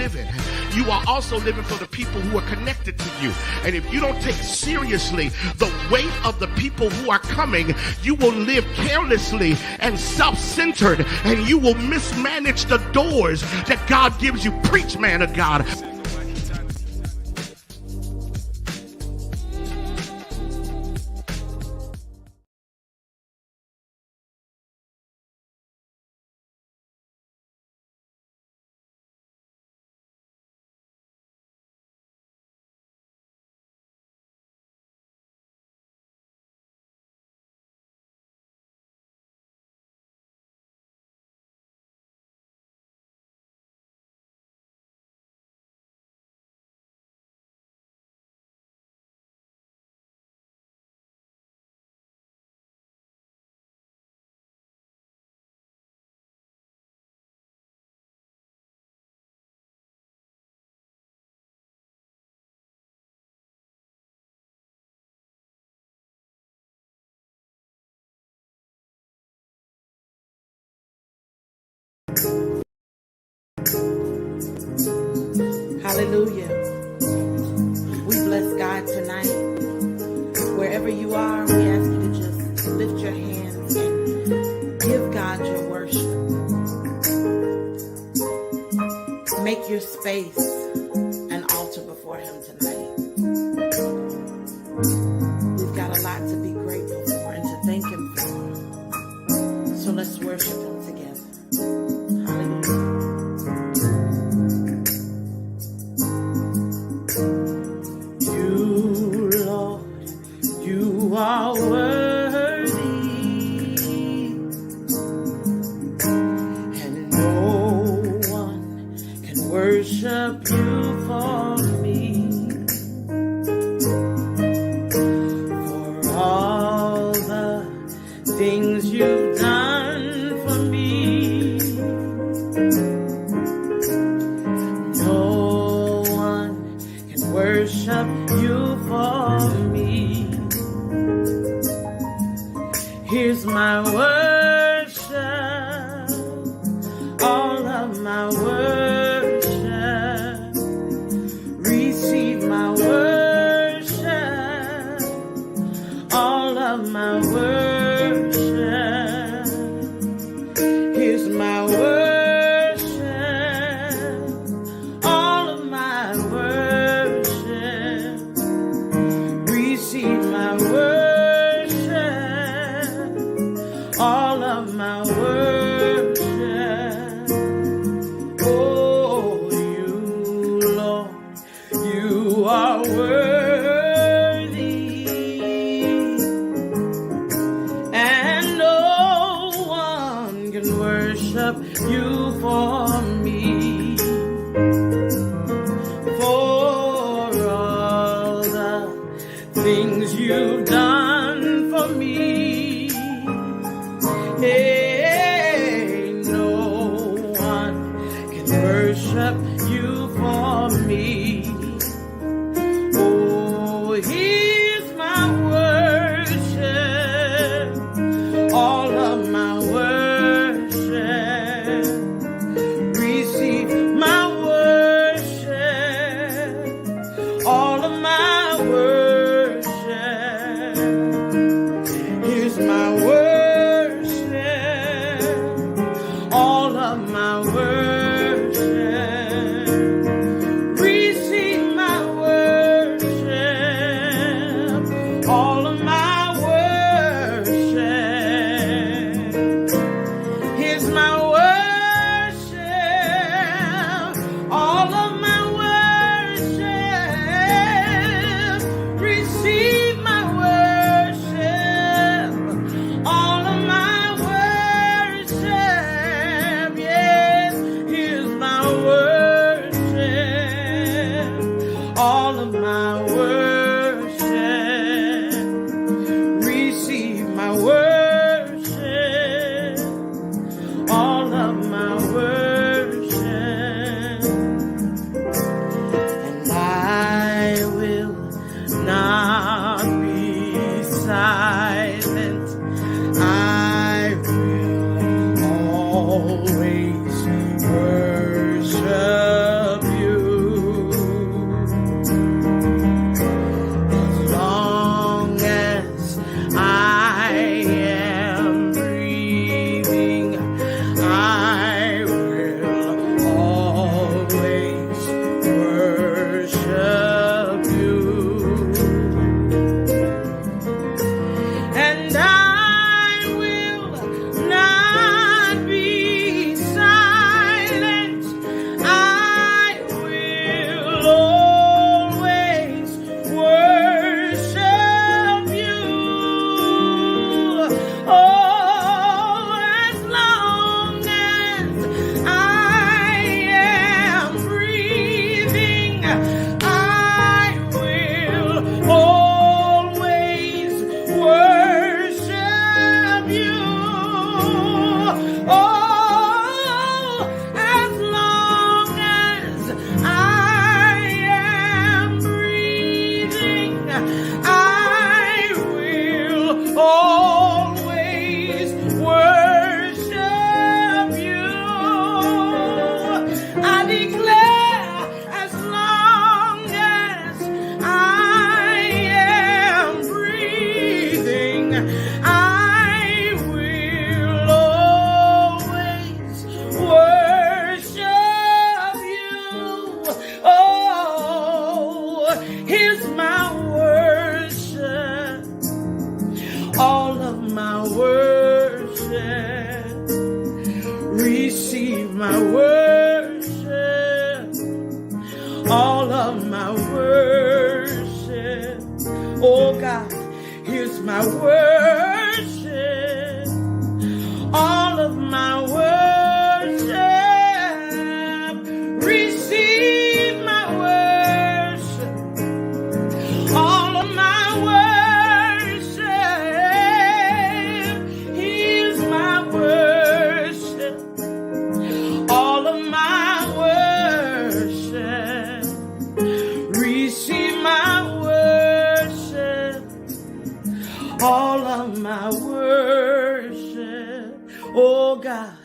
living, you are also living for the people who are connected to you. And if you don't take seriously the weight of the people who are coming, you will live carelessly and self-centered, and you will mismanage the doors that God gives you. Preach, man of God. Hallelujah. We bless God tonight. Wherever you are, we ask you to just lift your hands and give God your worship. Make your space an altar before Him tonight. We've got a lot to be grateful for and to thank Him for. So let's worship Him together. Hallelujah. You are worthy, and no one can worship you for me. For all the things you've done for me, no one can worship you for me. Here's my worship, all of my worship. Receive my worship, all of my worship. Here's my worship, all of my worship. Receive my worship, all of my worship. Oh, you, Lord, you are worthy, and no one can worship you for me. For all the things you've done for me, hey, no one can worship you for me. Oh, here's my worship, all of my worship. Receive my worship, all of my worship. Here's my worship, all of my worship. Receive declare, as long as I am breathing, I will always worship you. Oh, here's my worship, all of my worship. Receive my worship, all of my worship. Oh God, here's my worship, all of my worship. Receive my worship, all of my worship. Here's my worship, all of my worship. Receive my worship, all of my worship. Oh God,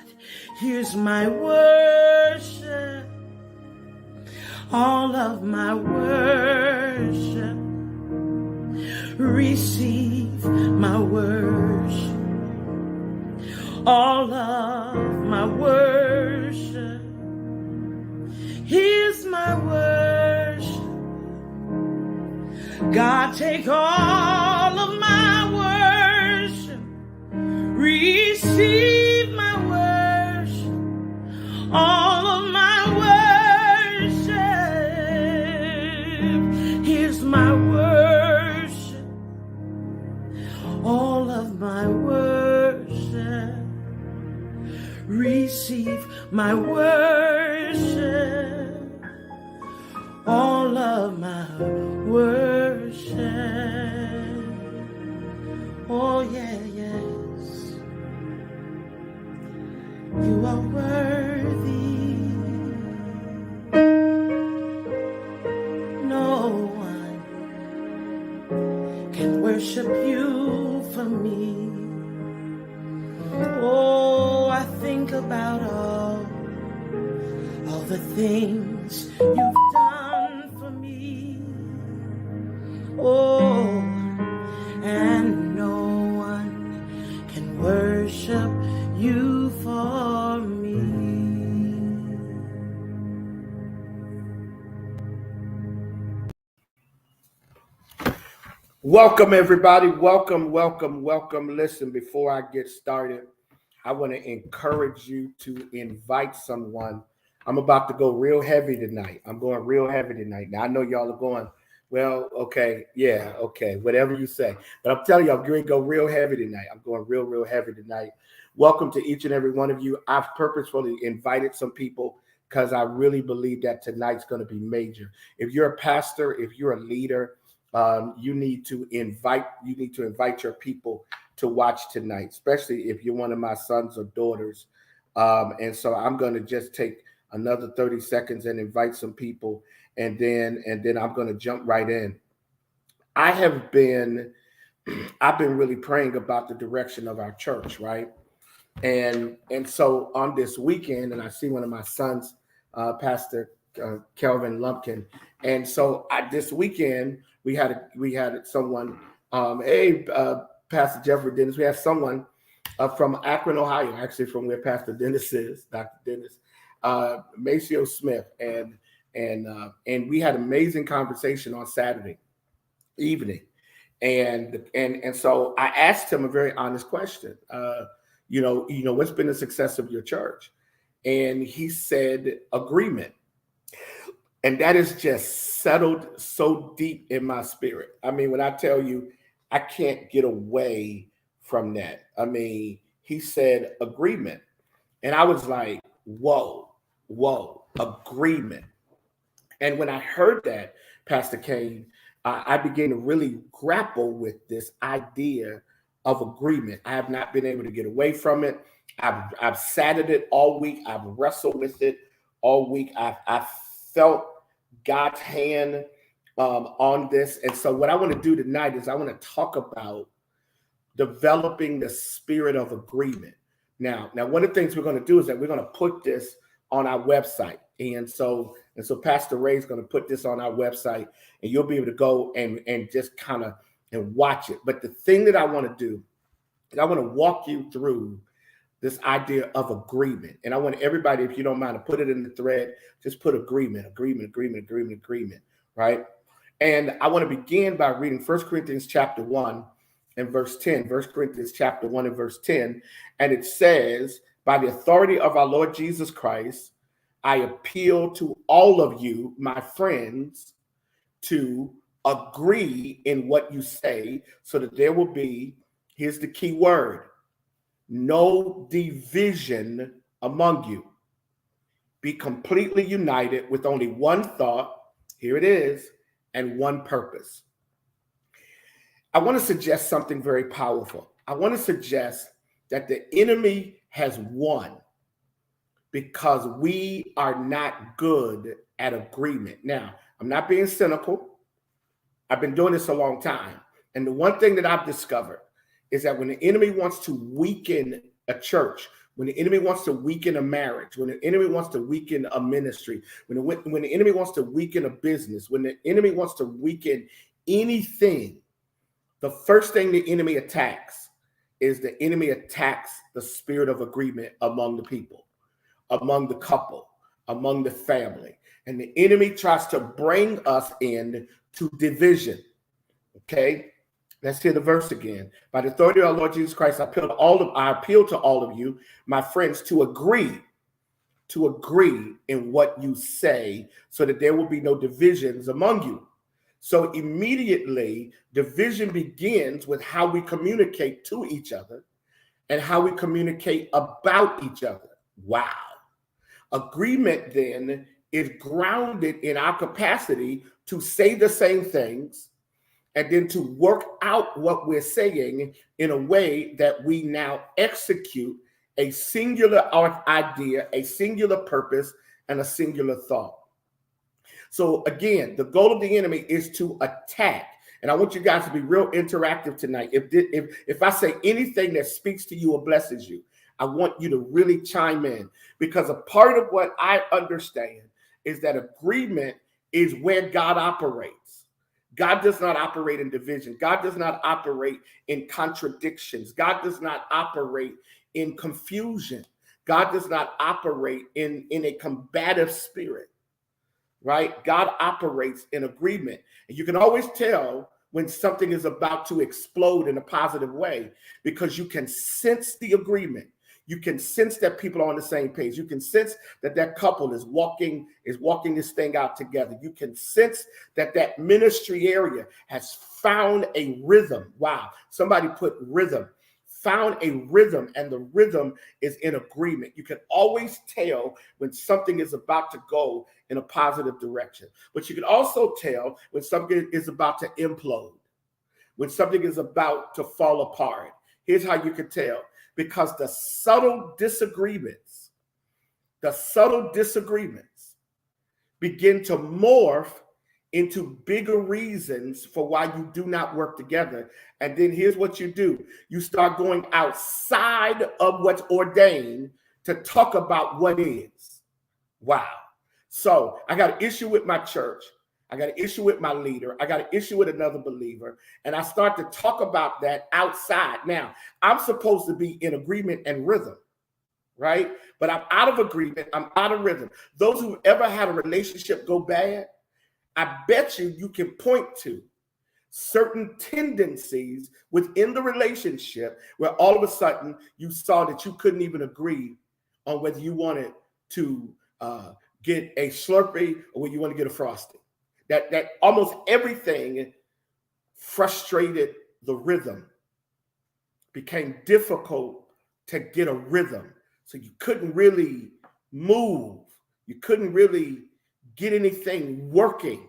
here's my worship, all of my worship. Receive my worship, all of my worship. Here's my worship. God, take all of my worship. Receive my worship, all of my worship. Here's my worship, all of my worship. Receive my worship, all of my worship. Oh yeah, yes, you are worthy. No one can worship you for me. Oh, I think about all the things you've done for me. Oh, and no one can worship you for me. Welcome, everybody. Welcome. Listen, before I get started, I want to encourage you to invite someone. I'm about to go real heavy tonight. I'm going real heavy tonight. Now, I know y'all are going, well, okay, yeah, okay, whatever you say. But I'm telling you, I'm going to go real heavy tonight. I'm going real heavy tonight. Welcome to each and every one of you. I've purposefully invited some people because I really believe that tonight's going to be major. If you're a pastor, if you're a leader, you need to invite your people to watch tonight, especially if you're one of my sons or daughters. And so I'm going to just take another 30 seconds and invite some people, and then I'm going to jump right in. I've been really praying about the direction of our church, right? And so on this weekend, and I see one of my sons, Pastor Kelvin Lumpkin, and so this weekend we had someone, Pastor Jeffrey Dennis. We had someone from Akron, Ohio, actually from where Pastor Dennis is, Dr. Dennis, Maceo Smith, and we had an amazing conversation on Saturday evening, and so I asked him a very honest question. You know, what's been the success of your church? And he said agreement. And that is just settled so deep in my spirit. I mean, when I tell you, I can't get away from that. I mean, he said agreement. And I was like, whoa, agreement. And when I heard that, Pastor Kane, I began to really grapple with this idea of agreement. I have not been able to get away from it. I've sat at it all week. I've wrestled with it all week. I've felt God's hand on this. And so what I want to do tonight is I want to talk about developing the spirit of agreement. Now, one of the things we're going to do is that we're going to put this on our website. And so Pastor Ray's going to put this on our website, and you'll be able to go and just kind of and watch it. But the thing that I want to do is I want to walk you through this idea of agreement. And I want everybody, if you don't mind, to put it in the thread, just put agreement, right? And I want to begin by reading 1 Corinthians chapter 1 and verse 10. 1 Corinthians chapter 1 and verse 10. And it says, by the authority of our Lord Jesus Christ, I appeal to all of you, my friends, to agree in what you say so that there will be, here's the key word, no division among you. Be completely united with only one thought, here it is, and one purpose. I want to suggest something very powerful. I want to suggest that the enemy has won because we are not good at agreement. Now, I'm not being cynical. I've been doing this a long time. And the one thing that I've discovered is that when the enemy wants to weaken a church, when the enemy wants to weaken a marriage, when the enemy wants to weaken a ministry, when the enemy wants to weaken a business, when the enemy wants to weaken anything, the first thing the enemy attacks is the enemy attacks the spirit of agreement among the people, among the couple, among the family. And the enemy tries to bring us in to division. Okay? Let's hear the verse again. By the authority of our Lord Jesus Christ, I appeal to all of you, my friends, to agree in what you say so that there will be no divisions among you. So immediately, division begins with how we communicate to each other and how we communicate about each other. Wow. Agreement then is grounded in our capacity to say the same things and then to work out what we're saying in a way that we now execute a singular idea, a singular purpose, and a singular thought. So again, the goal of the enemy is to attack. And I want you guys to be real interactive tonight. If I say anything that speaks to you or blesses you, I want you to really chime in, because a part of what I understand is that agreement is where God operates. God does not operate in division. God does not operate in contradictions. God does not operate in confusion. God does not operate in a combative spirit, right? God operates in agreement. And you can always tell when something is about to explode in a positive way because you can sense the agreement. You can sense that people are on the same page. You can sense that that couple is walking this thing out together. You can sense that that ministry area has found a rhythm. Wow. Somebody put rhythm. Found a rhythm, and the rhythm is in agreement. You can always tell when something is about to go in a positive direction. But you can also tell when something is about to implode, when something is about to fall apart. Here's how you can tell. Because the subtle disagreements begin to morph into bigger reasons for why you do not work together. And then here's what you do. You start going outside of what's ordained to talk about what is. Wow. So I got an issue with my church. I got an issue with my leader. I got an issue with another believer. And I start to talk about that outside. Now, I'm supposed to be in agreement and rhythm, right? But I'm out of agreement. I'm out of rhythm. Those who ever had a relationship go bad, I bet you can point to certain tendencies within the relationship where all of a sudden you saw that you couldn't even agree on whether you wanted to get a Slurpee or whether you want to get a Frosty. That almost everything frustrated the rhythm, became difficult to get a rhythm. So you couldn't really move. You couldn't really get anything working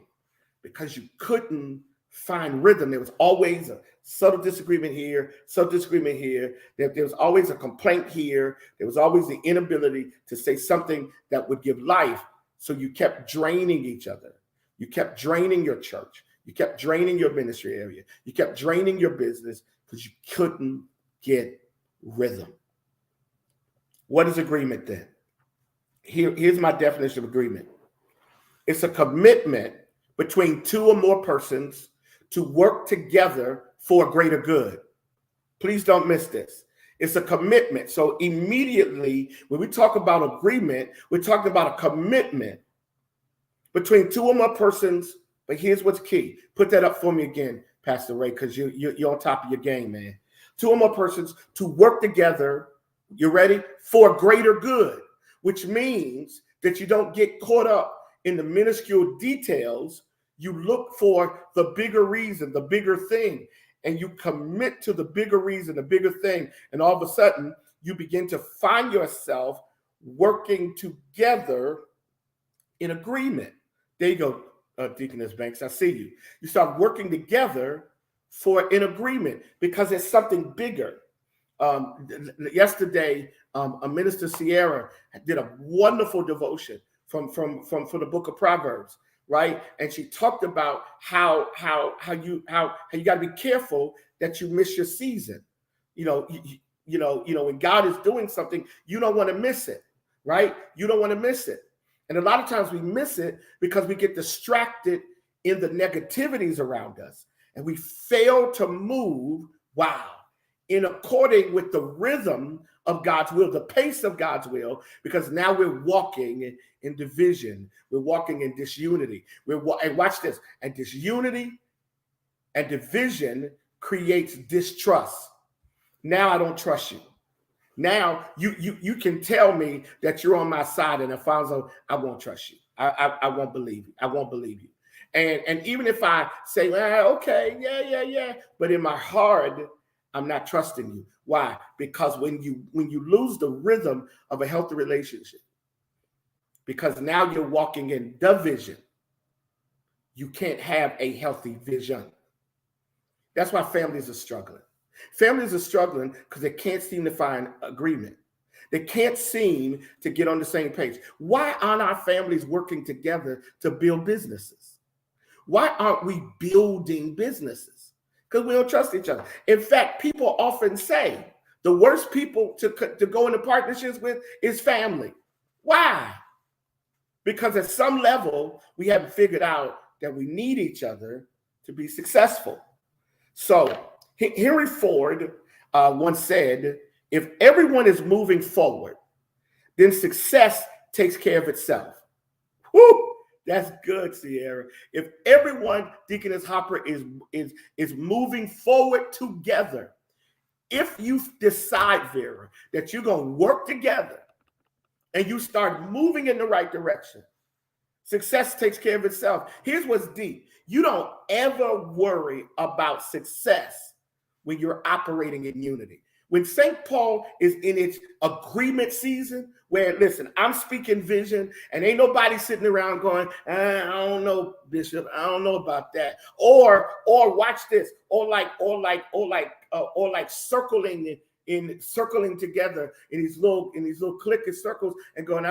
because you couldn't find rhythm. There was always a subtle disagreement here, subtle disagreement here. There was always a complaint here. There was always the inability to say something that would give life. So you kept draining each other. You kept draining your church. You kept draining your ministry area. You kept draining your business because you couldn't get rhythm. What is agreement then? Here's my definition of agreement. It's a commitment between two or more persons to work together for a greater good. Please don't miss this. It's a commitment. So immediately when we talk about agreement, we're talking about a commitment between two or more persons. But here's what's key. Put that up for me again, Pastor Ray, because you're on top of your game, man. Two or more persons to work together, you ready? For a greater good, which means that you don't get caught up in the minuscule details. You look for the bigger reason, the bigger thing, and you commit to the bigger reason, the bigger thing. And all of a sudden, you begin to find yourself working together in agreement. There you go, Deaconess Banks. I see you. You start working together for an agreement because it's something bigger. Yesterday, Minister Sierra did a wonderful devotion from the book of Proverbs, right? And she talked about how you got to be careful that you miss your season. You know, when God is doing something, you don't want to miss it, right? You don't want to miss it. And a lot of times we miss it because we get distracted in the negativities around us, and we fail to move, in according with the rhythm of God's will, the pace of God's will, because now we're walking in division. We're walking in disunity. And watch this. And disunity and division creates distrust. Now I don't trust you. Now you can tell me that you're on my side, and Alfonso, I won't trust you. I won't believe you. I won't believe you. And even if I say, well, okay, yeah, but in my heart, I'm not trusting you. Why? Because when you lose the rhythm of a healthy relationship, because now you're walking in division, you can't have a healthy vision. That's why families are struggling. Families are struggling because they can't seem to find agreement. They can't seem to get on the same page. Why aren't our families working together to build businesses? Why aren't we building businesses? Because we don't trust each other. In fact, people often say the worst people to go into partnerships with is family. Why? Because at some level, we haven't figured out that we need each other to be successful. So Henry Ford once said, if everyone is moving forward, then success takes care of itself. Woo! That's good, Sierra. If everyone, Deaconess Hopper, is moving forward together, if you decide, Vera, that you're going to work together and you start moving in the right direction, success takes care of itself. Here's what's deep. You don't ever worry about success when you're operating in unity. When St. Paul is in its agreement season, where, listen, I'm speaking vision and ain't nobody sitting around going, I don't know, Bishop, I don't know about that. Or watch this, or like circling together in these little cliquish circles and going,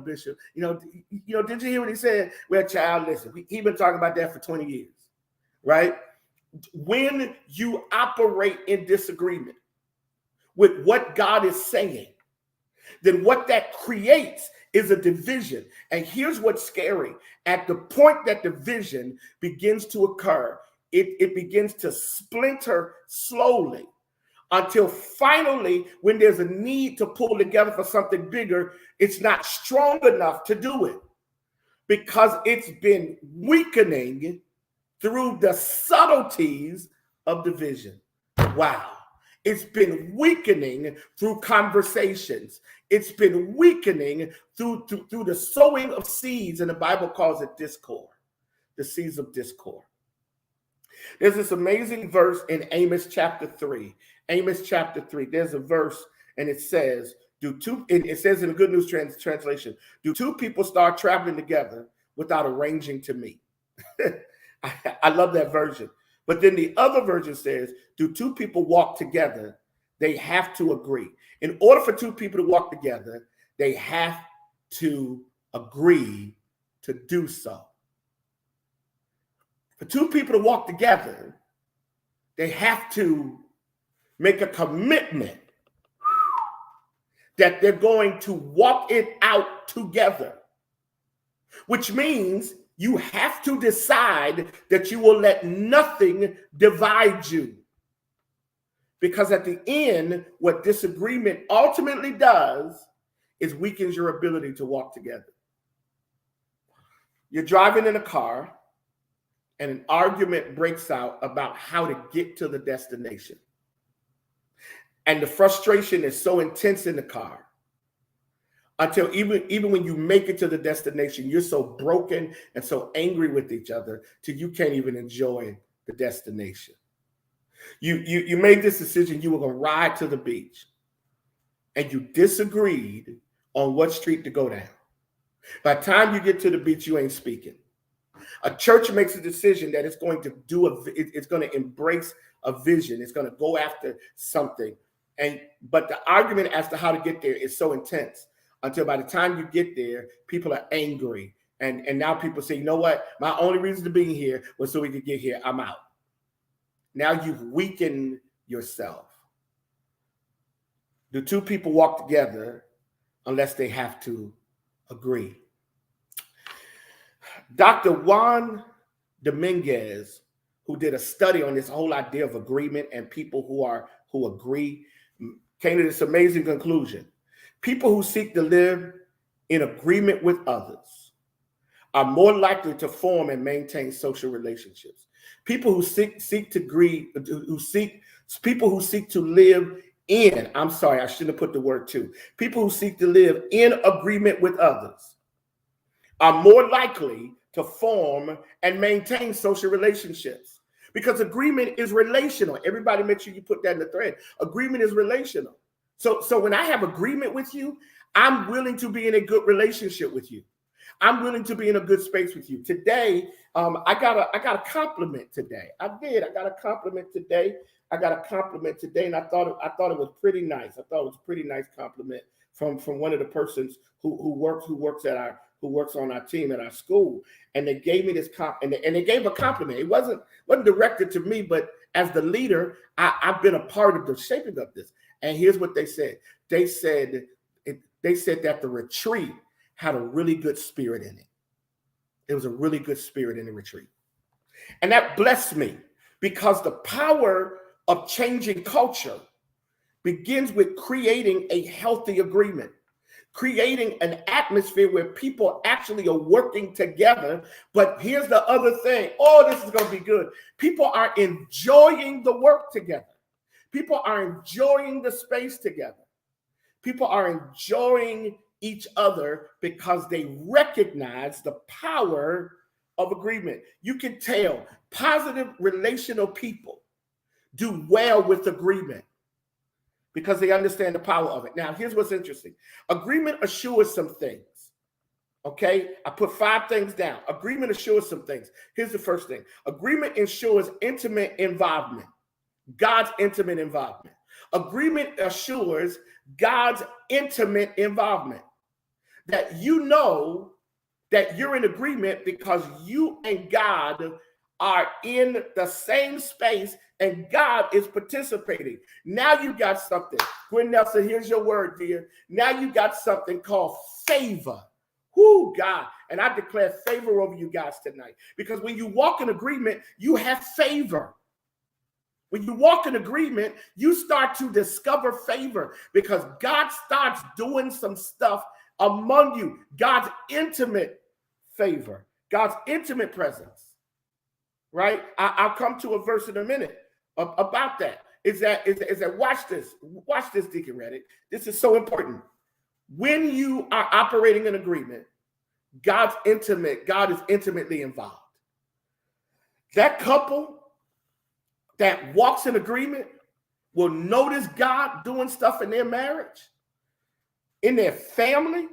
Bishop, did you hear what he said? Well, child, listen, he been talking about that for 20 years, right? When you operate in disagreement with what God is saying, then what that creates is a division. And here's what's scary. At the point that division begins to occur, it begins to splinter slowly until finally, when there's a need to pull together for something bigger, it's not strong enough to do it because it's been weakening through the subtleties of division. Wow. It's been weakening through conversations. It's been weakening through the sowing of seeds, and the Bible calls it discord, the seeds of discord. There's this amazing verse in Amos chapter 3. Amos chapter 3, there's a verse, and it says, it says in the Good News translation, do two people start traveling together without arranging to meet? I love that version. But then the other version says, do two people walk together? They have to agree. In order for two people to walk together, they have to agree to do so. For two people to walk together, they have to make a commitment that they're going to walk it out together, which means you have to decide that you will let nothing divide you. Because at the end, what disagreement ultimately does is weakens your ability to walk together. You're driving in a car and an argument breaks out about how to get to the destination. And the frustration is so intense in the car until even when you make it to the destination, you're so broken and so angry with each other till you can't even enjoy the destination. You made this decision, you were going to ride to the beach, and you disagreed on what street to go down. By the time you get to the beach, you ain't speaking. A church makes a decision that it's going to it's going to embrace a vision. It's going to go after something. But the argument as to how to get there is so intense until by the time you get there, people are angry. And now people say, you know what? My only reason to be here was so we could get here. I'm out. Now you've weakened yourself. Do two people walk together unless they have to agree? Dr. Juan Dominguez, who did a study on this whole idea of agreement and people who agree, came to this amazing conclusion. People who seek to live in agreement with others are more likely to form and maintain social relationships. People who seek to live in, I'm sorry, I shouldn't have put the word to. People who seek to live in agreement with others are more likely to form and maintain social relationships, because agreement is relational. Everybody make sure you put that in the thread. Agreement is relational. So when I have agreement with you, I'm willing to be in a good relationship with you. I'm willing to be in a good space with you. Today, I got a compliment today. I got a compliment today. And I thought it was pretty nice. I thought it was a pretty nice compliment from one of the persons who works on our team at our school. And they gave me this and they gave a compliment. It wasn't directed to me, but as the leader, I've been a part of the shaping of this. And here's what they said. They said that the retreat had a really good spirit in it. It was a really good spirit in the retreat. And that blessed me, because the power of changing culture begins with creating a healthy agreement, creating an atmosphere where people actually are working together. But here's the other thing. Oh, this is going to be good. People are enjoying the work together. People are enjoying the space together. People are enjoying each other because they recognize the power of agreement. You can tell positive relational people do well with agreement because they understand the power of it. Now, here's what's interesting. Agreement assures some things. Okay, I put 5 things down. Agreement assures some things. Here's the first thing. Agreement ensures intimate involvement. God's intimate involvement. Agreement assures God's intimate involvement. That you know that you're in agreement because you and God are in the same space and God is participating. Now you got something. Gwen Nelson, here's your word, dear. Now you got something called favor. Whoo, God. And I declare favor over you guys tonight. Because when you walk in agreement, you have favor. When you walk in agreement, you start to discover favor because God starts doing some stuff among you. God's intimate favor, God's intimate presence, right? I'll come to a verse in a minute about that. Is that watch this, Deacon Reddick. This is so important. When you are operating in agreement, God is intimately involved. That couple that walks in agreement will notice God doing stuff in their marriage, in their family,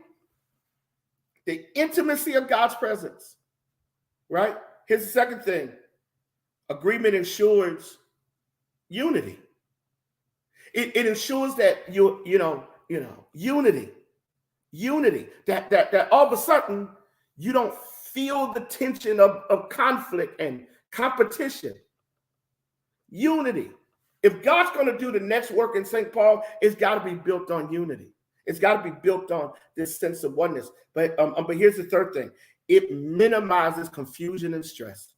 the intimacy of God's presence, right? Here's the second thing. Agreement ensures unity. It ensures that unity, that all of a sudden you don't feel the tension of conflict and competition. Unity. If God's going to do the next work in St. Paul, it's got to be built on unity. It's got to be built on this sense of oneness. But here's the third thing. It minimizes confusion and stress.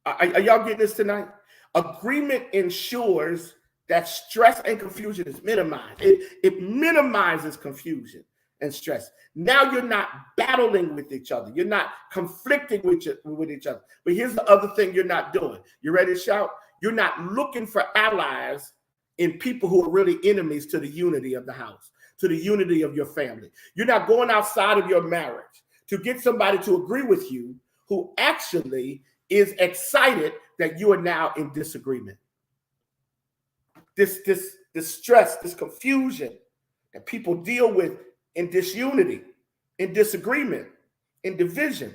Are y'all getting this tonight? Agreement ensures that stress and confusion is minimized. It minimizes confusion and stress. Now you're not battling with each other. You're not conflicting with each other. But here's the other thing you're not doing. You ready to shout? You're not looking for allies in people who are really enemies to the unity of the house, to the unity of your family. You're not going outside of your marriage to get somebody to agree with you who actually is excited that you are now in disagreement. This stress, this confusion that people deal with in disunity, in disagreement, in division.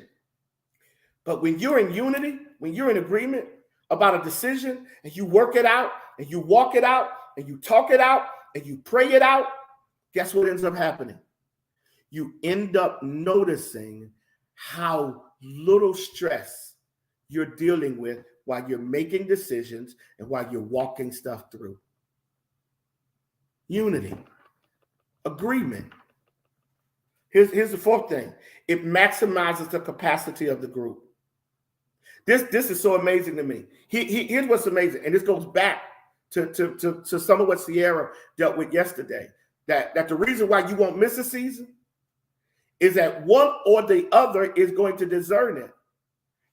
But when you're in unity, when you're in agreement about a decision and you work it out and you walk it out and you talk it out and you pray it out, guess what ends up happening? You end up noticing how little stress you're dealing with while you're making decisions and while you're walking stuff through. Unity, agreement. Here's the fourth thing. It maximizes the capacity of the group. This is so amazing to me. Here's what's amazing, and this goes back to some of what Sierra dealt with yesterday. That the reason why you won't miss a season is that one or the other is going to discern it,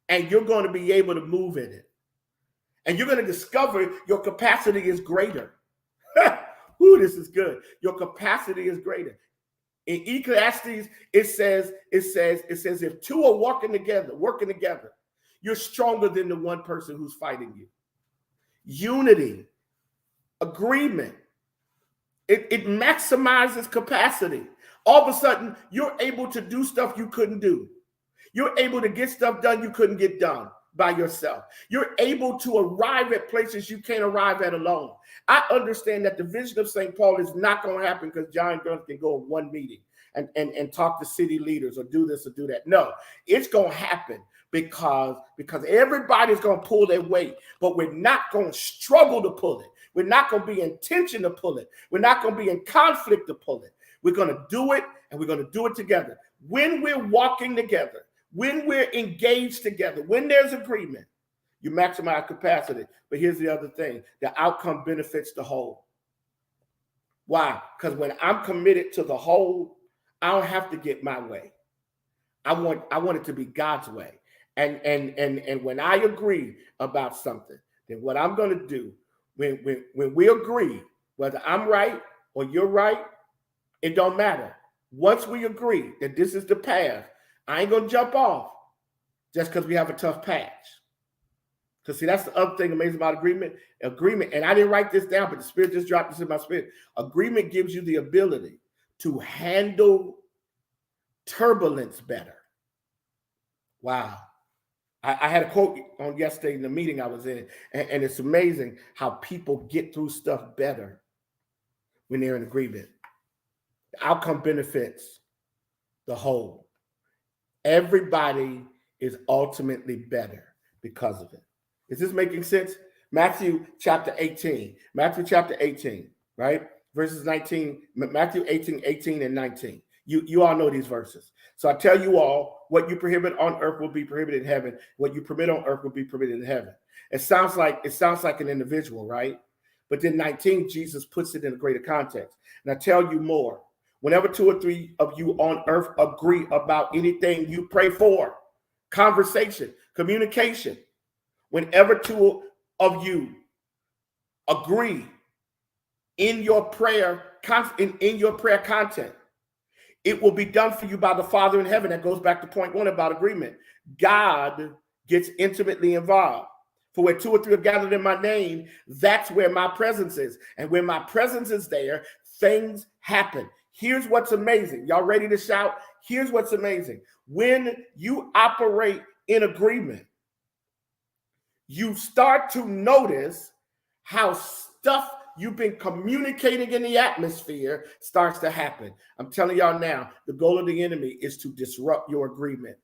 and you're going to be able to move in it, and you're going to discover your capacity is greater. Ooh, this is good. Your capacity is greater. In Ecclesiastes, it says, if two are working together, you're stronger than the one person who's fighting you. Unity, agreement, it maximizes capacity. All of a sudden, you're able to do stuff you couldn't do. You're able to get stuff done you couldn't get done by yourself. You're able to arrive at places you can't arrive at alone. I understand that the vision of St. Paul is not going to happen because John Gunn can go in one meeting and talk to city leaders or do this or do that. No, it's going to happen because everybody's going to pull their weight, but we're not going to struggle to pull it. We're not going to be in tension to pull it. We're not going to be in conflict to pull it. We're going to do it, and we're going to do it together. When we're walking together, when we're engaged together, when there's agreement, you maximize capacity. But here's the other thing. The outcome benefits the whole. Why? Because when I'm committed to the whole, I don't have to get my way. I want it to be God's way. And when I agree about something, then what I'm going to do, when we agree, whether I'm right or you're right, it don't matter. Once we agree that this is the path, I ain't going to jump off just because we have a tough patch. Because see, that's the other thing amazing about agreement. Agreement, and I didn't write this down, but the Spirit just dropped this in my spirit. Agreement gives you the ability to handle turbulence better. Wow. I had a quote on yesterday in the meeting I was in, and it's amazing how people get through stuff better when they're in agreement. The outcome benefits the whole. Everybody is ultimately better because of it. Is this making sense? Matthew chapter 18, right? Verses 19, Matthew 18 and 19. You all know these verses. So I tell you all, what you prohibit on earth will be prohibited in heaven. What you permit on earth will be permitted in heaven. It sounds like an individual, right? But then 19, Jesus puts it in a greater context. And I tell you more. Whenever 2 or 3 of you on earth agree about anything you pray for, conversation, communication, whenever 2 of you agree in your prayer content, it will be done for you by the Father in heaven. That goes back to point 1 about agreement. God gets intimately involved. For where 2 or 3 are gathered in my name, that's where my presence is. And when my presence is there, things happen. Here's what's amazing. Y'all ready to shout? Here's what's amazing. When you operate in agreement, you start to notice how stuff you've been communicating in the atmosphere starts to happen. I'm telling y'all now, the goal of the enemy is to disrupt your agreement,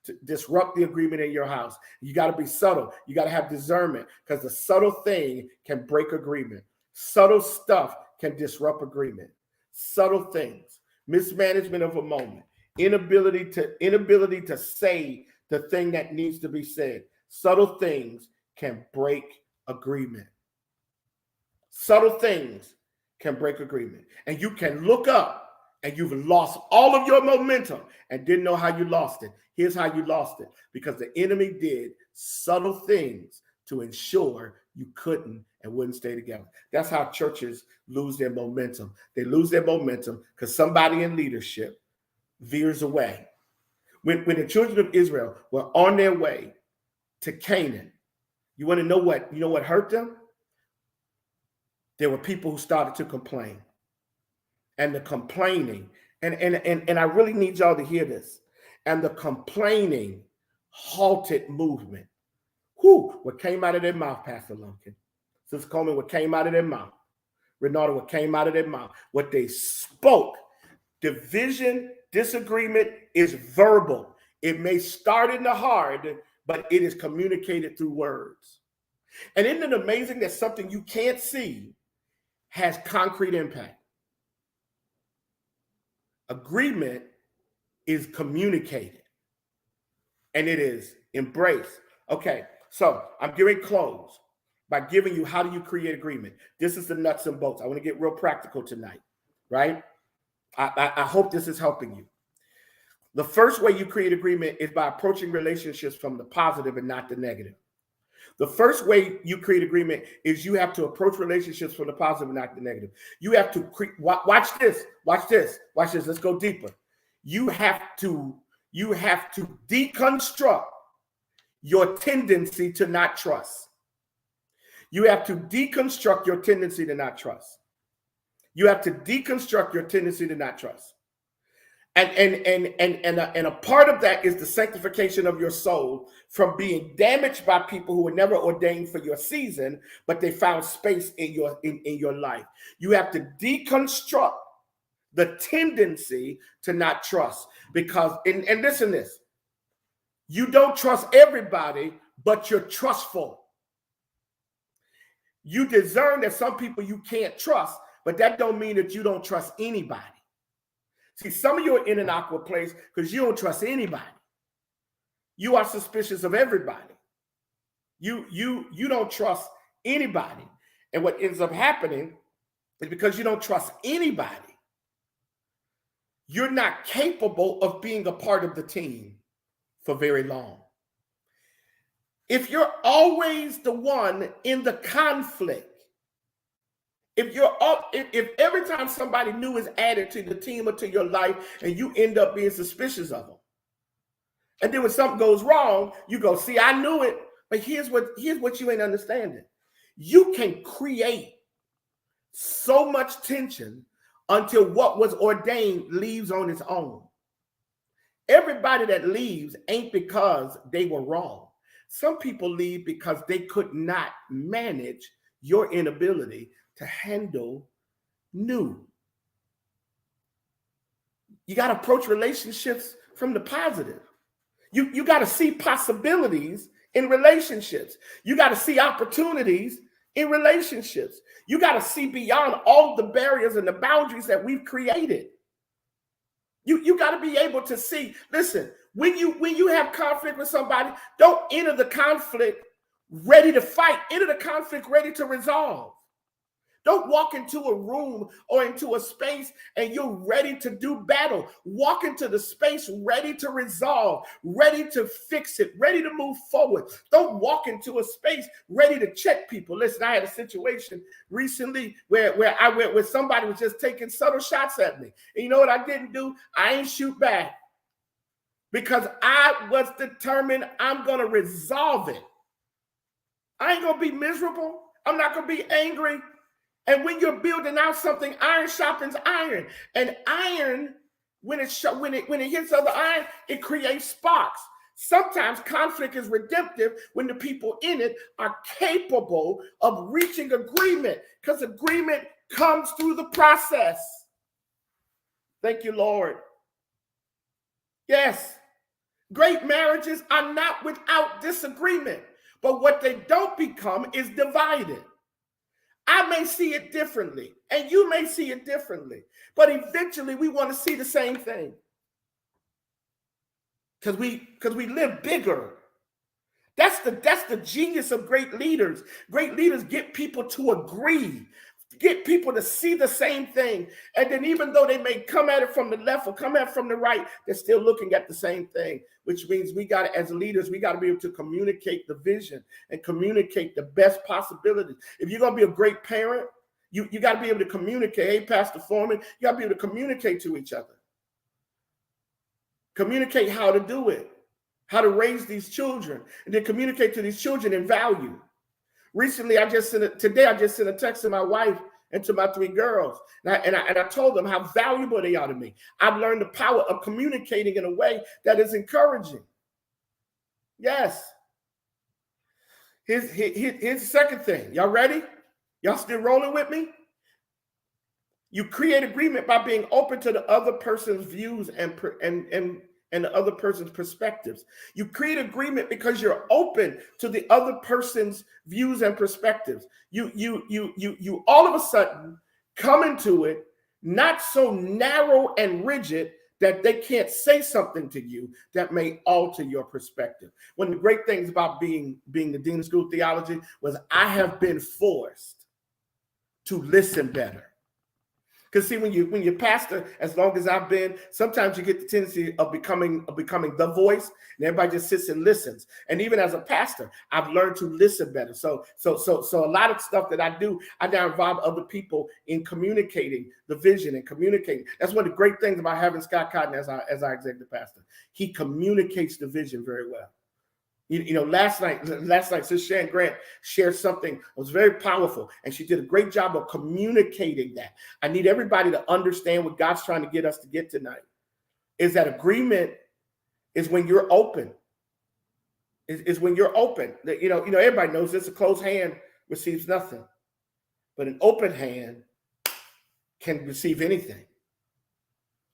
to disrupt the agreement in your house. You got to be subtle. You got to have discernment, because the subtle thing can break agreement. Subtle stuff can disrupt agreement. Subtle things, mismanagement of a moment, inability to say the thing that needs to be said. Subtle things can break agreement. Subtle things can break agreement. And you can look up and you've lost all of your momentum and didn't know how you lost it. Here's how you lost it. Because the enemy did subtle things to ensure you couldn't and wouldn't stay together. That's how churches lose their momentum. They lose their momentum because somebody in leadership veers away. When the children of Israel were on their way to Canaan, you want to know what hurt them? There were people who started to complain. And the complaining, and I really need y'all to hear this. And the complaining halted movement. What came out of their mouth, Pastor Lumpkin? Sister Coleman, what came out of their mouth? Renata, what came out of their mouth? What they spoke. Division, disagreement is verbal. It may start in the heart, but it is communicated through words. And isn't it amazing that something you can't see has concrete impact? Agreement is communicated and it is embraced. Okay, so I'm giving close by giving you how do you create agreement. This is the nuts and bolts. I want to get real practical tonight, right? I hope this is helping you. The first way you create agreement is by approaching relationships from the positive and not the negative. The first way you create agreement is you have to approach relationships from the positive and not the negative. You have to watch this. Let's go deeper. You have to deconstruct your tendency to not trust. You have to deconstruct your tendency to not trust. You have to deconstruct your tendency to not trust. And a part of that is the sanctification of your soul from being damaged by people who were never ordained for your season, but they found space in your life. You have to deconstruct the tendency to not trust because, and listen to this, you don't trust everybody, but you're trustful. You discern that some people you can't trust, but that don't mean that you don't trust anybody. See, some of you are in an awkward place because you don't trust anybody. You are suspicious of everybody. You don't trust anybody. And what ends up happening is because you don't trust anybody, you're not capable of being a part of the team for very long. If you're always the one in the conflict, if every time somebody new is added to the team or to your life and you end up being suspicious of them, and then when something goes wrong, you go, see, I knew it, but here's what you ain't understanding. You can create so much tension until what was ordained leaves on its own. Everybody that leaves ain't because they were wrong. Some people leave because they could not manage your inability to handle new. You got to approach relationships from the positive. You got to see possibilities in relationships. You got to see opportunities in relationships. You got to see beyond all the barriers and the boundaries that we've created. You got to be able to see, listen, when you have conflict with somebody, don't enter the conflict ready to fight. Enter the conflict ready to resolve. Don't walk into a room or into a space and you're ready to do battle. Walk into the space ready to resolve, ready to fix it, ready to move forward. Don't walk into a space ready to check people. Listen, I had a situation recently where somebody was just taking subtle shots at me. And you know what I didn't do? I ain't shoot back because I was determined I'm going to resolve it. I ain't going to be miserable. I'm not going to be angry. And when you're building out something, iron sharpens iron. And iron, when it hits other iron, it creates sparks. Sometimes conflict is redemptive when the people in it are capable of reaching agreement, because agreement comes through the process. Thank you, Lord. Yes, great marriages are not without disagreement, but what they don't become is divided. I may see it differently, and you may see it differently, but eventually we want to see the same thing. Because we live bigger. That's the genius of great leaders. Great leaders get people to agree, get people to see the same thing. And then even though they may come at it from the left or come at it from the right, they're still looking at the same thing, which means we got to, as leaders, we got to be able to communicate the vision and communicate the best possibilities. If you're going to be a great parent, you got to be able to communicate. Hey, Pastor Foreman, you got to be able to communicate to each other. Communicate how to do it, how to raise these children, and then communicate to these children in value. Recently, today I just sent a text to my wife and to my 3 girls, and I told them how valuable they are to me. I've learned the power of communicating in a way that is encouraging. Yes. Here's the second thing. Y'all ready? Y'all still rolling with me? You create agreement by being open to the other person's views and the other person's perspectives. You create agreement because you're open to the other person's views and perspectives. You all of a sudden come into it not so narrow and rigid that they can't say something to you that may alter your perspective. One of the great things about being the Dean of School of Theology was I have been forced to listen better. Because see, when you pastor, as long as I've been, sometimes you get the tendency of becoming the voice, and everybody just sits and listens. And even as a pastor, I've learned to listen better. So a lot of stuff that I do, I now involve other people in communicating the vision and communicating. That's one of the great things about having Scott Cotton as our executive pastor. He communicates the vision very well. You know, last night, Sister Shan Grant shared something that was very powerful, and she did a great job of communicating that. I need everybody to understand what God's trying to get us to get tonight. Is that agreement is when you're open. Is when you're open. You know, everybody knows this. A closed hand receives nothing, but an open hand can receive anything.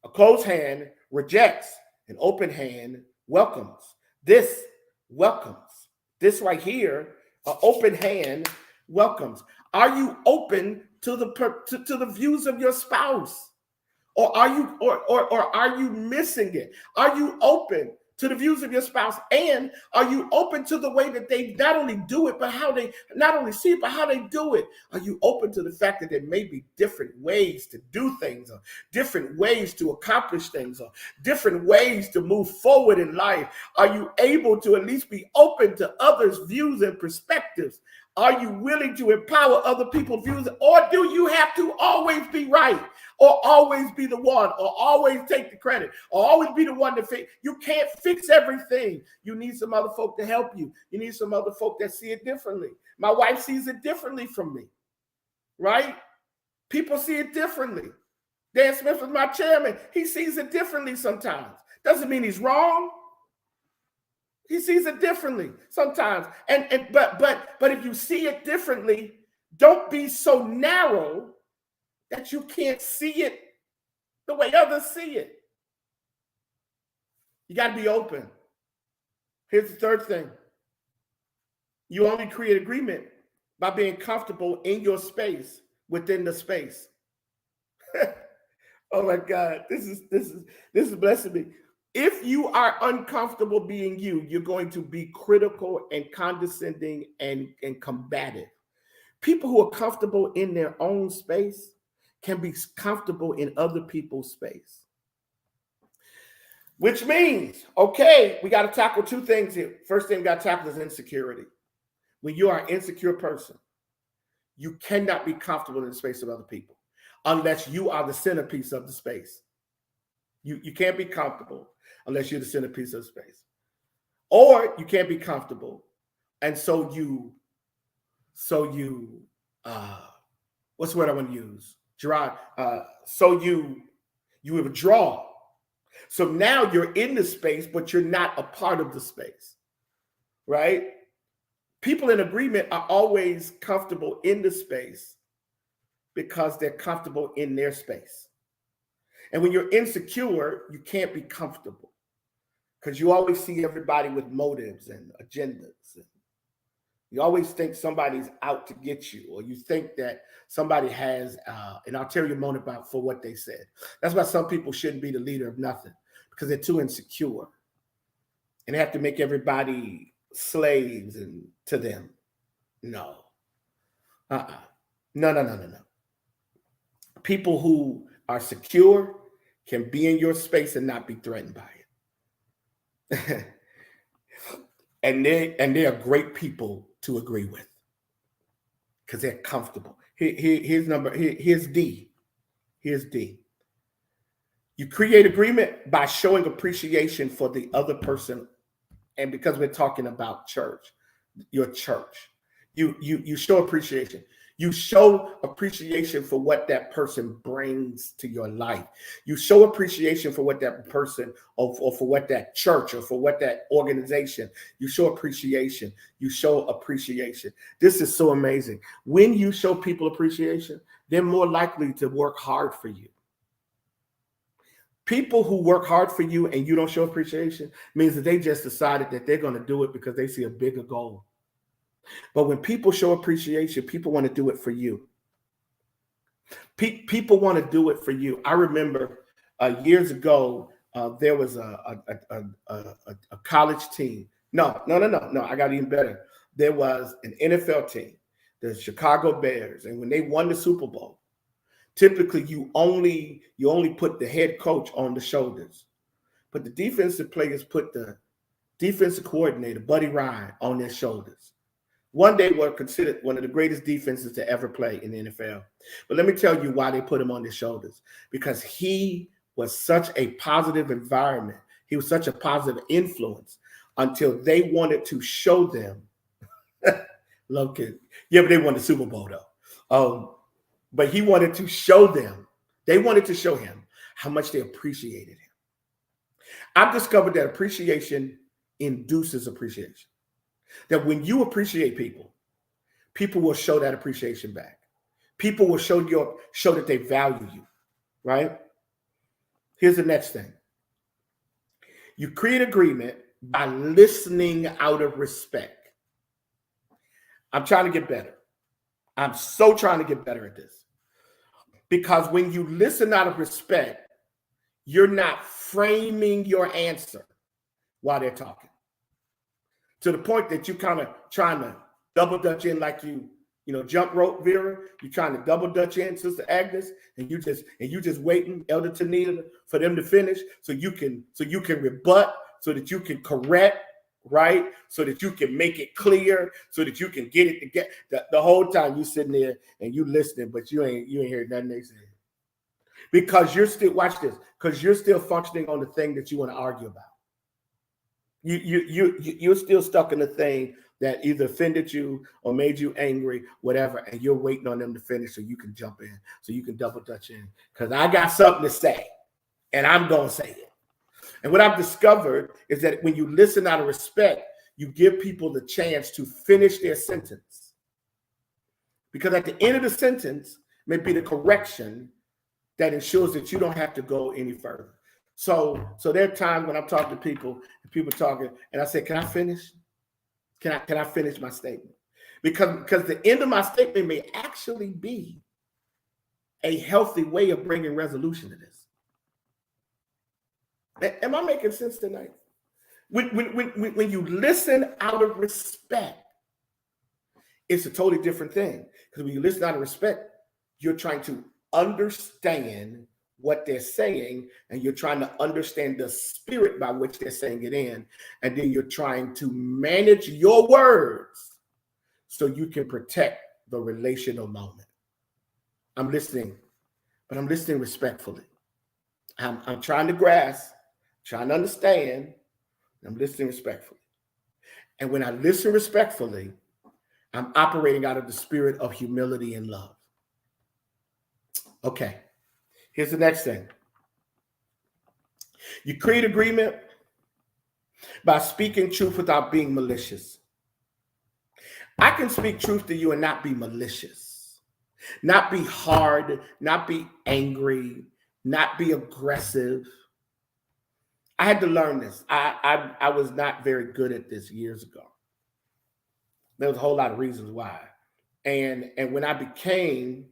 A closed hand rejects. An open hand welcomes. This welcomes. This right here, an open hand welcomes. Are you open to the views of your spouse, or are you missing it? Are you open to the views of your spouse, and are you open to the way that they not only do it, but how they not only see it, but how they do it? Are you open to the fact that there may be different ways to do things, or different ways to accomplish things, or different ways to move forward in life? Are you able to at least be open to others' views and perspectives? Are you willing to empower other people's views, or do you have to always be right, or always be the one, or always take the credit, or always be the one to fix? You can't fix everything. You need some other folk to help you. You need some other folk that see it differently. My wife sees it differently from me, right? People see it differently. Dan Smith is my chairman. He sees it differently sometimes. Doesn't mean he's wrong. He sees it differently sometimes. But if you see it differently, don't be so narrow that you can't see it the way others see it. You got to be open. Here's the third thing. You only create agreement by being comfortable in your space within the space. Oh my God, this is blessing me. If you are uncomfortable being you, you're going to be critical and condescending and combative. People who are comfortable in their own space can be comfortable in other people's space. Which means, okay, we got to tackle 2 things here. First thing we got to tackle is insecurity. When you are an insecure person, you cannot be comfortable in the space of other people unless you are the centerpiece of the space. You can't be comfortable unless you're the centerpiece of the space. Or you can't be comfortable. And so you what's the word I want to use? Gerard, so you withdraw. So now you're in the space, but you're not a part of the space, right? People in agreement are always comfortable in the space because they're comfortable in their space. And when you're insecure, you can't be comfortable because you always see everybody with motives and agendas. You always think somebody's out to get you, or you think that somebody has an ulterior motive for what they said. That's why some people shouldn't be the leader of nothing, because they're too insecure. And they have to make everybody slaves and to them. No. No. People who are secure can be in your space and not be threatened by it. and they are great people to agree with, because they're comfortable. Here's D. Here's D. You create agreement by showing appreciation for the other person. And because we're talking about church, your church, you show appreciation. You show appreciation for what that person brings to your life. You show appreciation for what that person, or for what that church, or for what that organization. You show appreciation. You show appreciation. This is so amazing. When you show people appreciation, they're more likely to work hard for you. People who work hard for you and you don't show appreciation means that they just decided that they're going to do it because they see a bigger goal. But when people show appreciation, people want to do it for you. People want to do it for you. I remember years ago, there was a college team. No. I got even better. There was an NFL team, the Chicago Bears. And when they won the Super Bowl, typically you only put the head coach on the shoulders. But the defensive players put the defensive coordinator, Buddy Ryan, on their shoulders. One day were considered one of the greatest defenses to ever play in the NFL. But let me tell you why they put him on their shoulders. Because he was such a positive environment. He was such a positive influence until they wanted to show them. Love kid. Yeah, but they won the Super Bowl though. But he wanted to show them. They wanted to show him how much they appreciated him. I've discovered that appreciation induces appreciation. That when you appreciate people, people will show that appreciation back. People will show that they value you, right? Here's the next thing. You create agreement by listening out of respect. I'm trying to get better. I'm so trying to get better at this. Because when you listen out of respect, you're not framing your answer while they're talking. To the point that you kind of trying to double dutch in like you jump rope Vera. You're trying to double dutch in Sister Agnes, and you just waiting, Elder Tanita, for them to finish so you can rebut, so that you can correct, right? So that you can make it clear, so that you can get it together. The whole time you sitting there and you listening, but you ain't heard nothing they said. Because you're still, watch this, because you're still functioning on the thing that you want to argue about. You're still stuck in the thing that either offended you or made you angry, whatever, and you're waiting on them to finish so you can jump in, so you can double dutch in. Because I got something to say, and I'm going to say it. And what I've discovered is that when you listen out of respect, you give people the chance to finish their sentence. Because at the end of the sentence may be the correction that ensures that you don't have to go any further. So there are times when I'm talking to people, and people talking, and I say, "Can I finish? Can I finish my statement?" Because the end of my statement may actually be a healthy way of bringing resolution to this. Am I making sense tonight? When you listen out of respect, it's a totally different thing. Because when you listen out of respect, you're trying to understand what they're saying, and you're trying to understand the spirit by which they're saying it in, and then you're trying to manage your words so you can protect the relational moment. I'm listening, but I'm listening respectfully. I'm trying to grasp, trying to understand. I'm listening respectfully. And when I listen respectfully, I'm operating out of the spirit of humility and love. Okay. Here's the next thing. You create agreement by speaking truth without being malicious. I can speak truth to you and not be malicious, not be hard, not be angry, not be aggressive. I had to learn this. I was not very good at this years ago. There was a whole lot of reasons why. And when I became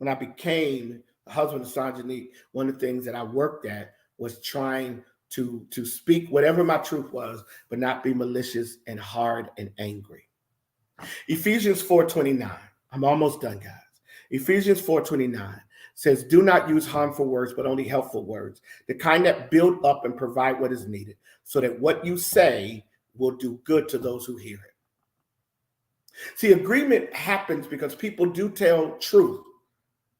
a husband of Sanjanique, one of the things that I worked at was trying to speak whatever my truth was, but not be malicious and hard and angry. Ephesians 4:29. I'm almost done, guys. Ephesians 4:29 says, do not use harmful words, but only helpful words, the kind that build up and provide what is needed, so that what you say will do good to those who hear it. See, agreement happens because people do tell truth,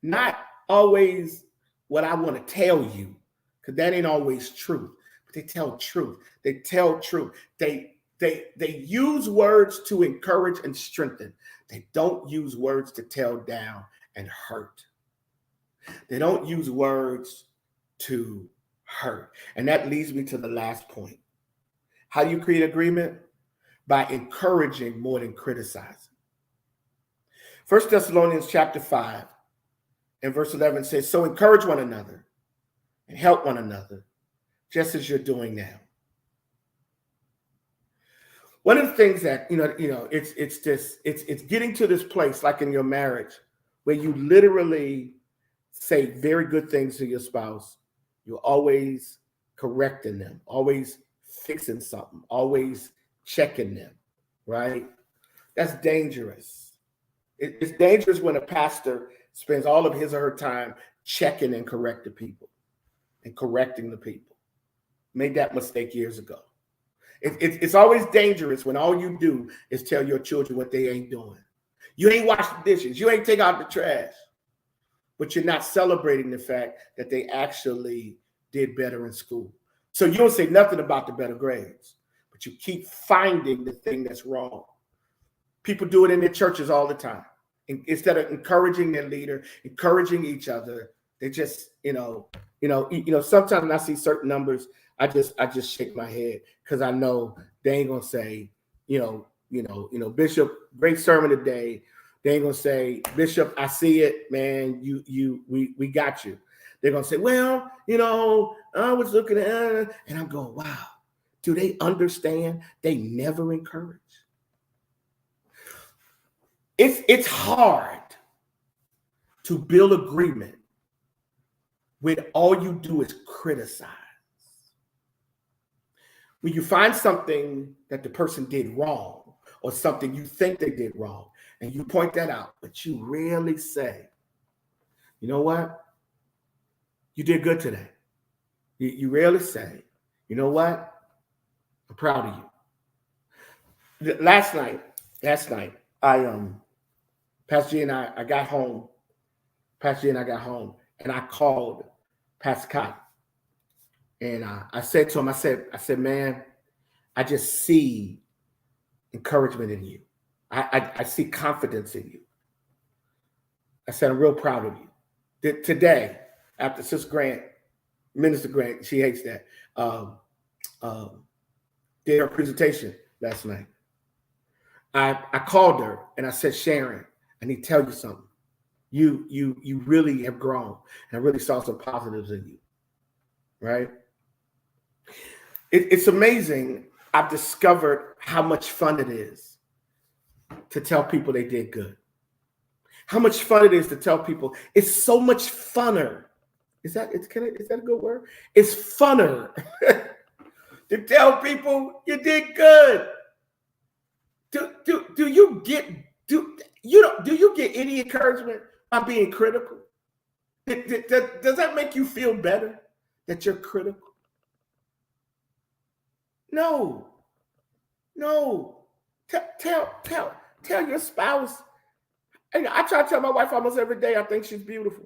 not always what I want to tell you, because that ain't always truth, but they tell truth. They tell truth. They use words to encourage and strengthen. They don't use words to tear down and hurt. They don't use words to hurt. And that leads me to the last point. How do you create agreement? By encouraging more than criticizing. 1 Thessalonians chapter 5 and verse 11 says, so encourage one another and help one another, just as you're doing now. One of the things that, it's getting to this place, like in your marriage, where you literally say very good things to your spouse. You're always correcting them, always fixing something, always checking them, right? That's dangerous. It's dangerous when a pastor spends all of his or her time checking and correcting people and correcting the people. Made that mistake years ago. It's always dangerous when all you do is tell your children what they ain't doing. You ain't washed the dishes. You ain't take out the trash. But you're not celebrating the fact that they actually did better in school. So you don't say nothing about the better grades, but you keep finding the thing that's wrong. People do it in their churches all the time. Instead of encouraging their leader, encouraging each other, they just, sometimes when I see certain numbers, I just shake my head because I know they ain't gonna say, Bishop, great sermon today. They ain't gonna say, Bishop, I see it, man. We got you. They're gonna say, well, I was looking at, and I'm going, wow. Do they understand? They never encourage. It's hard to build agreement when all you do is criticize. When you find something that the person did wrong or something you think they did wrong, and you point that out, but you rarely say, you know what? You did good today. You rarely say, you know what? I'm proud of you. Last night, Pastor G and I got home. Pastor G and I got home, and I called Pastor Cotton. And I said to him, I said, man, I just see encouragement in you. I see confidence in you. I said, I'm real proud of you. Today, after Sister Grant, Minister Grant, she hates that, did her presentation last night. I called her and I said, Sharon, I need to tell you something. You really have grown, and I really saw some positives in you, right? It's amazing. I've discovered how much fun it is to tell people they did good. How much fun it is to tell people. It's so much funner. Is that a good word? It's funner to tell people you did good. Do you get any encouragement by being critical? Does that make you feel better that you're critical? No. Tell your spouse. And I try to tell my wife almost every day I think she's beautiful.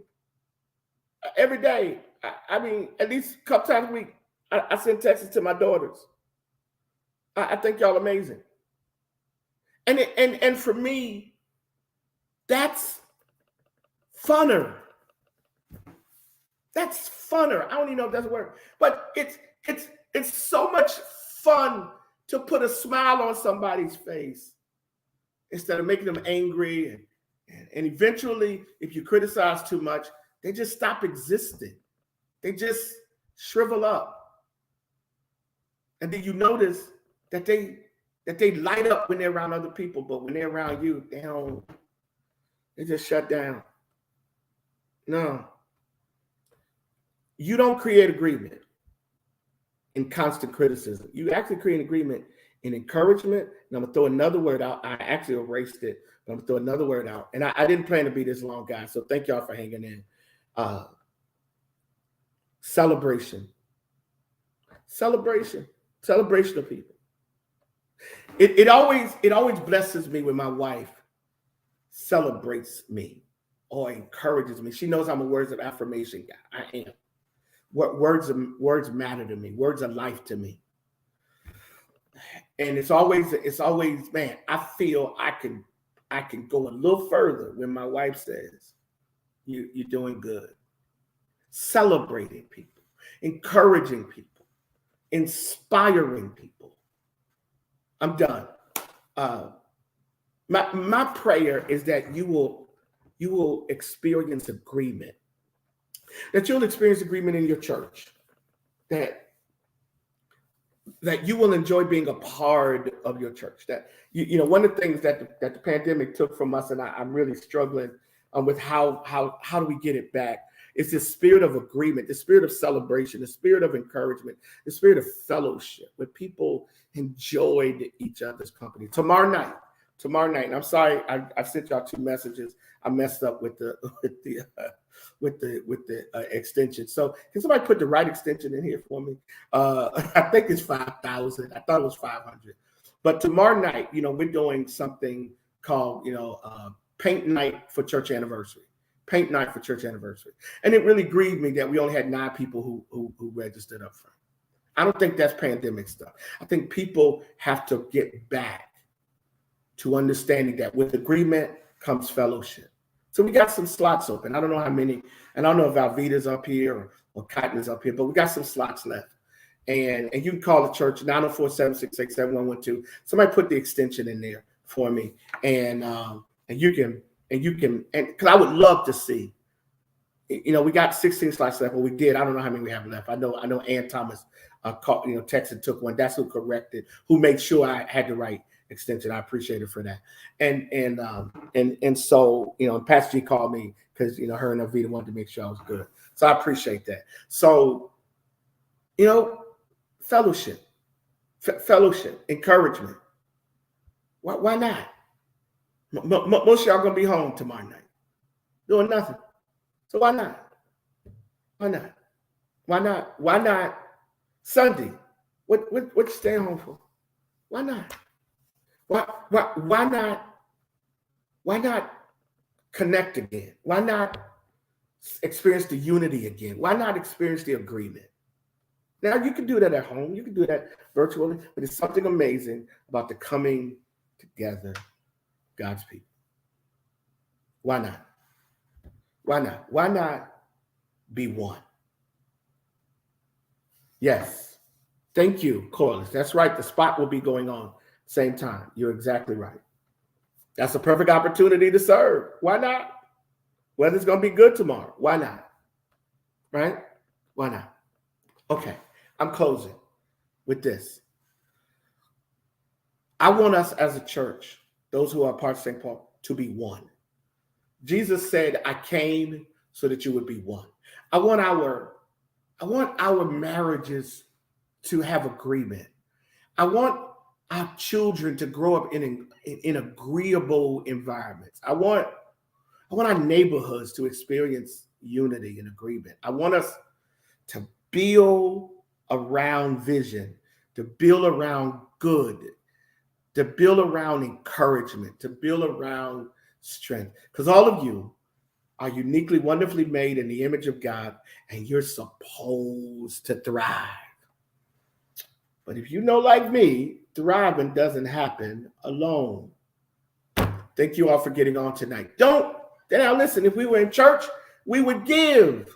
Every day. I mean, at least a couple times a week, I send texts to my daughters. I think y'all amazing. And for me, that's funner. That's funner. I don't even know if that's a word, but it's so much fun to put a smile on somebody's face instead of making them angry. And eventually, if you criticize too much, they just stop existing. They just shrivel up. And then you notice that that they light up when they're around other people, but when they're around you, they just shut down. No. You don't create agreement in constant criticism. You actually create agreement in encouragement. And I'm going to throw another word out. I actually erased it, but I'm going to throw another word out. And I didn't plan to be this long, guys. So thank y'all for hanging in. Celebration. Celebration of people. It always blesses me when my wife celebrates me or encourages me. She knows I'm a words of affirmation guy. I am. Words matter to me. Words are life to me. And it's always, man, I feel I can go a little further when my wife says, you're doing good. Celebrating people, encouraging people, inspiring people. I'm done. My prayer is that you will experience agreement. That you'll experience agreement in your church. That you will enjoy being a part of your church. That you know, one of the things that the pandemic took from us, and I'm really struggling with how do we get it back. It's the spirit of agreement, the spirit of celebration, the spirit of encouragement, the spirit of fellowship, where people enjoyed each other's company. Tomorrow night, and I'm sorry, I sent y'all 2 messages. I messed up with the extension. So can somebody put the right extension in here for me? I think it's 5,000. I thought it was 500. But tomorrow night, you know, we're doing something called, Paint Night for Church Anniversary. Paint Night for Church Anniversary. And it really grieved me that we only had 9 people who registered up front. I don't think that's pandemic stuff. I think people have to get back to understanding that with agreement comes fellowship. So we got some slots open. I don't know how many, and I don't know if Alvida's up here or Cotton is up here, but we got some slots left. And you can call the church 904-768-7112. Somebody put the extension in there for me. And you can, and because I would love to see, we got 16 slots left, but we did. I don't know how many we have left. I know Ann Thomas texted, took one. That's who corrected, who made sure I had the right extension. I appreciate it for that. And so, Pastor G called me because, her and Avita wanted to make sure I was good. So I appreciate that. So, fellowship, encouragement. Why not? Most of y'all going to be home tomorrow night doing nothing. So why not? Why not Sunday? What you staying home for? Why not? Why not connect again? Why not experience the unity again? Why not experience the agreement? Now, you can do that at home. You can do that virtually, but it's something amazing about the coming together of God's people. Why not? Why not be one? Yes. Thank you, Corliss. That's right. The spot will be going on same time. You're exactly right. That's a perfect opportunity to serve. Why not? Weather's going to be good tomorrow. Why not? Right? Why not? Okay. I'm closing with this. I want us as a church, those who are part of St. Paul, to be one. Jesus said, I came so that you would be one. I want our marriages to have agreement. I want our children to grow up in agreeable environments. I want our neighborhoods to experience unity and agreement. I want us to build around vision, to build around good, to build around encouragement, to build around strength. Because all of you are uniquely, wonderfully made in the image of God, and you're supposed to thrive. But if you know, like me, thriving doesn't happen alone. Thank you all for getting on tonight. Now listen, if we were in church, we would give.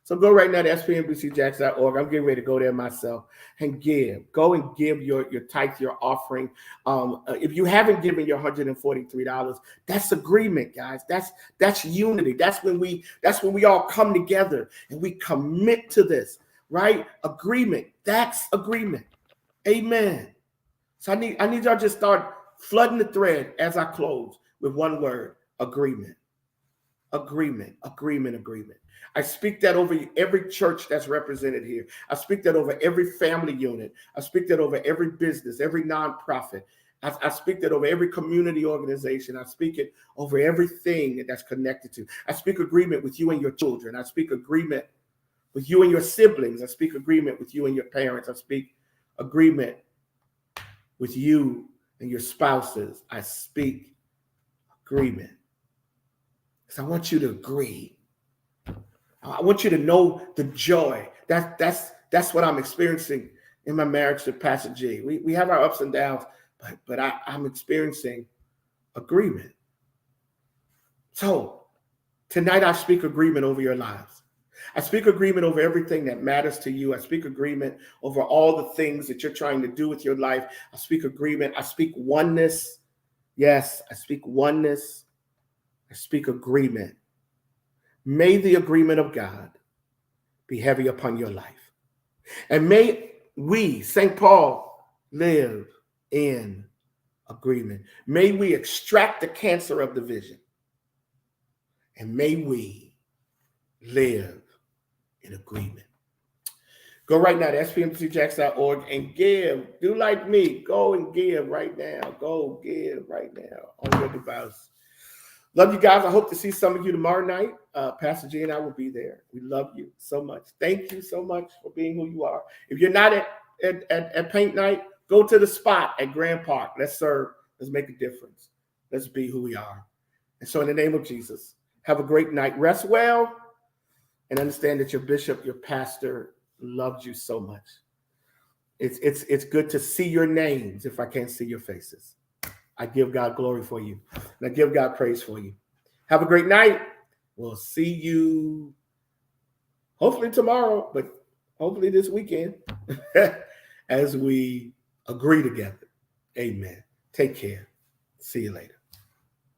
So go right now to spnbcjacks.org. I'm getting ready to go there myself and give. Go and give your tithe, your offering. If you haven't given your $143, that's agreement, guys. That's unity. That's when we all come together and we commit to this, right? Agreement. That's agreement. Amen. So I need y'all to just start flooding the thread as I close with one word: agreement. Agreement, agreement, agreement. I speak that over every church that's represented here. I speak that over every family unit. I speak that over every business, every nonprofit. I speak that over every community organization. I speak it over everything that's connected to. I speak agreement with you and your children. I speak agreement with you and your siblings. I speak agreement with you and your parents. I speak agreement with you and your spouses. I speak agreement. Because I want you to agree. I want you to know the joy. That's what I'm experiencing in my marriage to Pastor G. We have our ups and downs, but I'm experiencing agreement. So tonight I speak agreement over your lives. I speak agreement over everything that matters to you. I speak agreement over all the things that you're trying to do with your life. I speak agreement. I speak oneness. Yes, I speak oneness. I speak agreement. May the agreement of God be heavy upon your life. And may we, St. Paul, live in agreement. May we extract the cancer of division. And may we live in agreement. Go right now to spmcjacks.org and give. Do like me. Go and give right now. Go give right now on your device. Love you guys. I hope to see some of you tomorrow night. Pastor G and I will be there. We love you so much. Thank you so much for being who you are. If you're not at paint night, go to the spot at Grand Park. Let's serve. Let's make a difference. Let's be who we are. And so in the name of Jesus, have a great night. Rest well and understand that your bishop, your pastor loved you so much. It's good to see your names if I can't see your faces. I give God glory for you. And I give God praise for you. Have a great night. We'll see you hopefully tomorrow, but hopefully this weekend as we agree together. Amen. Take care. See you later.